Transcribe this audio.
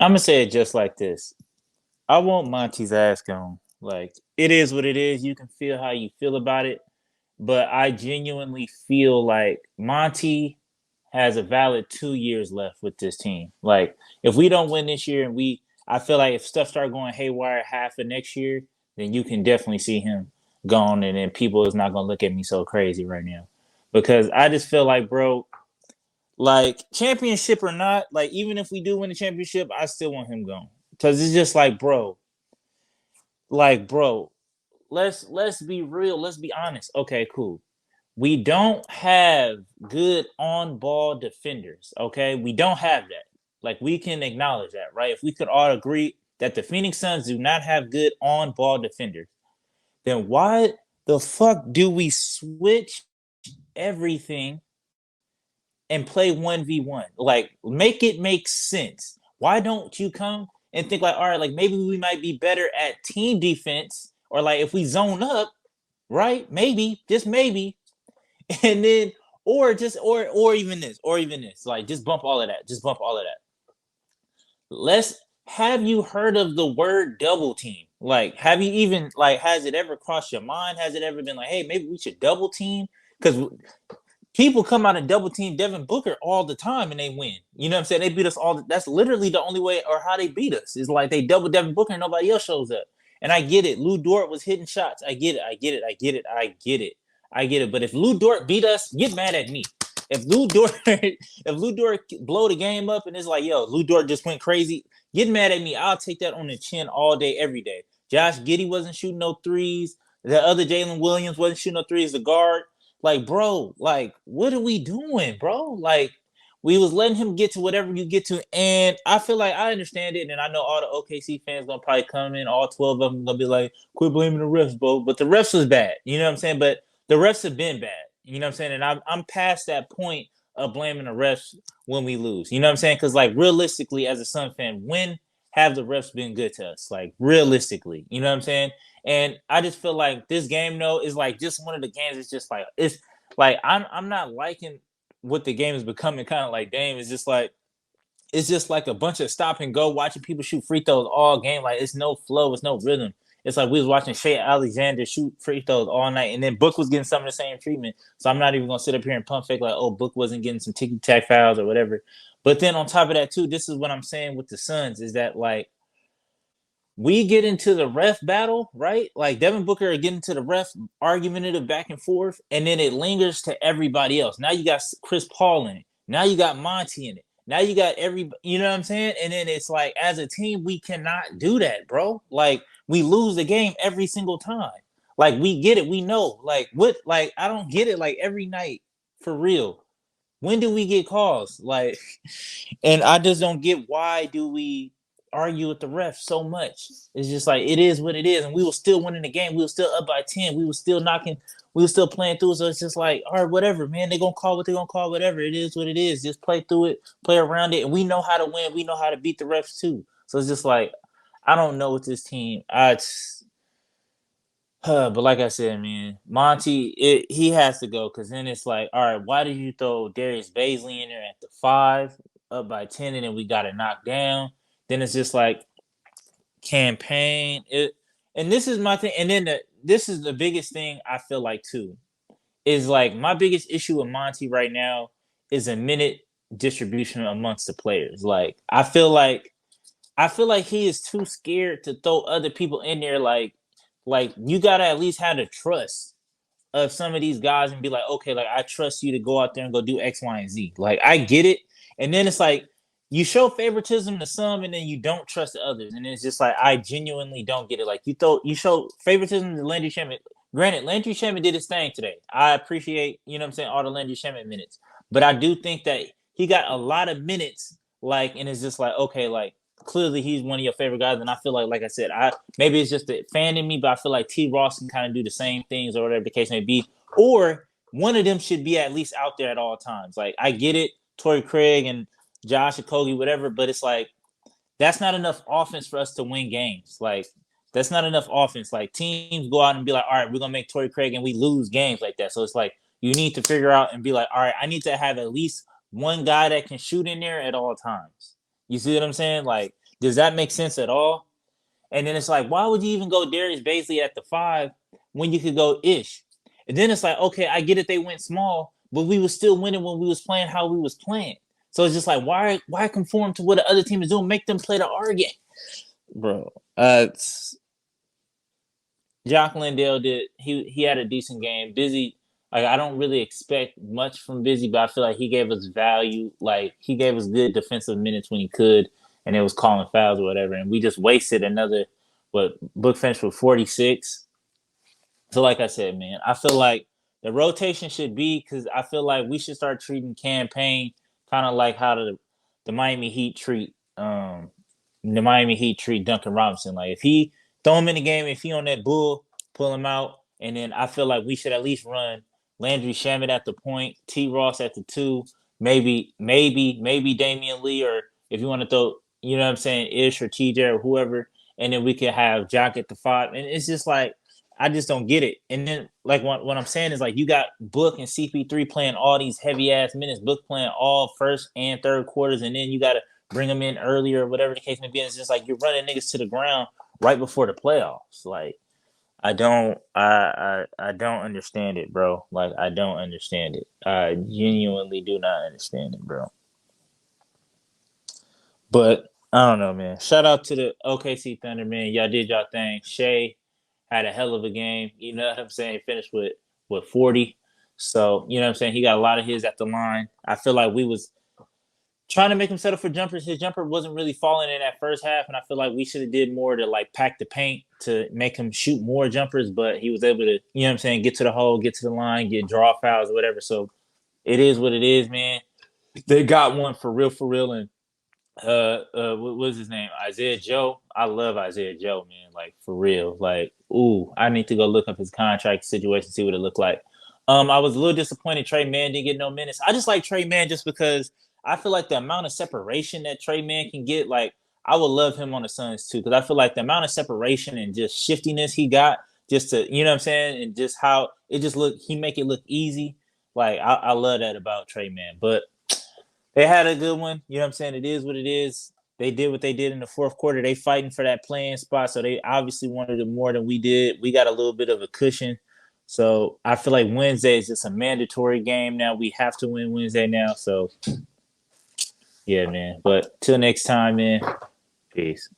I'm gonna say it just like this. I want Monty's ass gone. Like it is what it is. You can feel how you feel about it, but I genuinely feel like Monty has a valid 2 years left with this team. Like if we don't win this year, I feel like if stuff start going haywire half of next year, then you can definitely see him gone, and then people is not gonna look at me so crazy right now, because I just feel like, bro, like championship or not, like even if we do win the championship, I still want him gone because it's just bro, let's be real, let's be honest. Okay, cool. We don't have good on ball defenders. Okay, we don't have that. Like we can acknowledge that, right? If we could all agree that the Phoenix Suns do not have good on ball defenders, then why the fuck do we switch everything and play 1v1? Like, make it make sense. Why don't you come and think like, all right, like maybe we might be better at team defense, or like if we zone up, right? Maybe, just maybe. And then or even this. Like just bump all of that. Just bump all of that. Let's have you heard of the word double team? Like, have you even like has it ever crossed your mind? Has it ever been like, hey, maybe we should double team? Because people come out and double team Devin Booker all the time and they win. You know what I'm saying? They beat us all. That's literally the only way or how they beat us. Is like they double Devin Booker and nobody else shows up. And I get it. Lou Dort was hitting shots. I get it. I get it. I get it. I get it. I get it. But if Lou Dort beat us, get mad at me. If Lou Dort blow the game up and it's like, yo, Lou Dort just went crazy, get mad at me. I'll take that on the chin all day, every day. Josh Giddey wasn't shooting no threes. The other Jalen Williams wasn't shooting no threes. The guard, like, bro, like, what are we doing, bro? Like, we was letting him get to whatever you get to, and I feel like I understand it, and I know all the OKC fans gonna probably come in, all 12 of them gonna be like, quit blaming the refs, bro. But the refs was bad, you know what I'm saying? But the refs have been bad, you know what I'm saying? And I'm past that point of blaming the refs when we lose, you know what I'm saying? Because like realistically, as a Sun fan, when have the refs been good to us? Like realistically, you know what I'm saying? And I just feel like this game, though, is like just one of the games. It's just like it's like I'm not liking what the game is becoming. Kind of like Dame is just like it's just like a bunch of stop and go, watching people shoot free throws all game. Like it's no flow, it's no rhythm. It's like we was watching Shea Alexander shoot free throws all night, and then Book was getting some of the same treatment. So I'm not even gonna sit up here and pump fake like, oh, Book wasn't getting some ticky tack fouls or whatever. But then on top of that too, this is what I'm saying with the Suns is that like we get into the ref battle, right? Like Devin Booker are getting to the ref argumentative back and forth, and then it lingers to everybody else. Now you got Chris Paul in it. Now you got Monty in it. Now you got you know what I'm saying? And then it's like, as a team, we cannot do that, bro. Like we lose the game every single time. Like we get it, we know. Like what? Like I don't get it. Like every night, for real. When do we get calls? Like, and I just don't get why do we argue with the ref so much. It's just like it is what it is, and we were still winning the game. We were still up by 10. We were still knocking. We were still playing through. So it's just like, all right, whatever, man. They're gonna call what they're gonna call. Whatever it is, what it is. Just play through it, play around it, and we know how to win. We know how to beat the refs too. So it's just like I don't know with this team. But like I said, man, Monty, he has to go because then it's like, all right, why did you throw Darius Baisley in there at the 5, up by 10, and then we got it knocked down? Then it's just like campaign. And this is my thing. And then this is the biggest thing I feel like too is like my biggest issue with Monty right now is a minute distribution amongst the players. Like I feel like he is too scared to throw other people in there. Like you gotta at least have the trust of some of these guys and be like, okay, like I trust you to go out there and go do X, Y, and Z. Like I get it, and then it's like you show favoritism to some, and then you don't trust the others, and it's just like I genuinely don't get it. Like you show favoritism to Landry Shamet. Granted, Landry Shamet did his thing today. I appreciate, you know what I'm saying, all the Landry Shamet minutes, but I do think that he got a lot of minutes. Like, and it's just like okay, like clearly he's one of your favorite guys, and I feel like I said, maybe it's just a fan in me, but I feel like T. Ross can kind of do the same things or whatever the case may be, or one of them should be at least out there at all times. Like I get it, Torrey Craig and Josh Okogie, whatever, but it's like that's not enough offense for us to win games. Like that's not enough offense. Like teams go out and be like, all right, we're gonna make Torrey Craig, and we lose games like that. So it's like you need to figure out and be like, all right, I need to have at least one guy that can shoot in there at all times. You see what I'm saying? Like Does that make sense at all? And then it's like, why would you even go Darius Baisley at the 5 when you could go Ish? And then it's like, okay, I get it, they went small, but we was still winning when we was playing how we was playing. So it's just like, why conform to what the other team is doing? Make them play the our game, bro. Jock Lindell did. He had a decent game. Busy. Like I don't really expect much from Busy, but I feel like he gave us value. Like he gave us good defensive minutes when he could, and it was calling fouls or whatever. And we just wasted another. What Book finished with 46. So like I said, man, I feel like the rotation should be because I feel like we should start treating campaign kind of like how the Miami Heat treat Duncan Robinson. Like if he throw him in the game, if he on that bull, pull him out, and then I feel like we should at least run Landry Shamet at the point, T. Ross at the 2, maybe Damian Lee, or if you want to throw, you know what I'm saying, Ish or TJ or whoever, and then we could have Jock at the 5, and it's just like I just don't get it. And then like what I'm saying is like you got Book and CP3 playing all these heavy ass minutes, Book playing all first and third quarters, and then you got to bring them in earlier, whatever the case may be. And it's just like you're running niggas to the ground right before the playoffs. Like I don't understand it, bro. Like I don't understand it. I genuinely do not understand it, bro. But I don't know, man. Shout out to the OKC Thunder, man. Y'all did y'all thing. Shea had a hell of a game. You know what I'm saying? Finished with 40. So, you know what I'm saying? He got a lot of his at the line. I feel like we was trying to make him settle for jumpers. His jumper wasn't really falling in that first half, and I feel like we should have did more to like pack the paint to make him shoot more jumpers, but he was able to, you know what I'm saying, get to the hole, get to the line, get draw fouls or whatever. So it is what it is, man. They got one for real, and what was his name? Isaiah Joe. I love Isaiah Joe, man. Like for real. Like, ooh, I need to go look up his contract situation, see what it looked like. I was a little disappointed Trey Mann didn't get no minutes. I just like Trey Mann just because I feel like the amount of separation that Trey Mann can get, like I would love him on the Suns too, because I feel like the amount of separation and just shiftiness he got, just to, you know what I'm saying, and just how it just he make it look easy. Like I love that about Trey Mann. But they had a good one. You know what I'm saying? It is what it is. They did what they did in the fourth quarter. They fighting for that playing spot, so they obviously wanted it more than we did. We got a little bit of a cushion. So I feel like Wednesday is just a mandatory game now. We have to win Wednesday now. So, yeah, man. But till next time, man. Peace.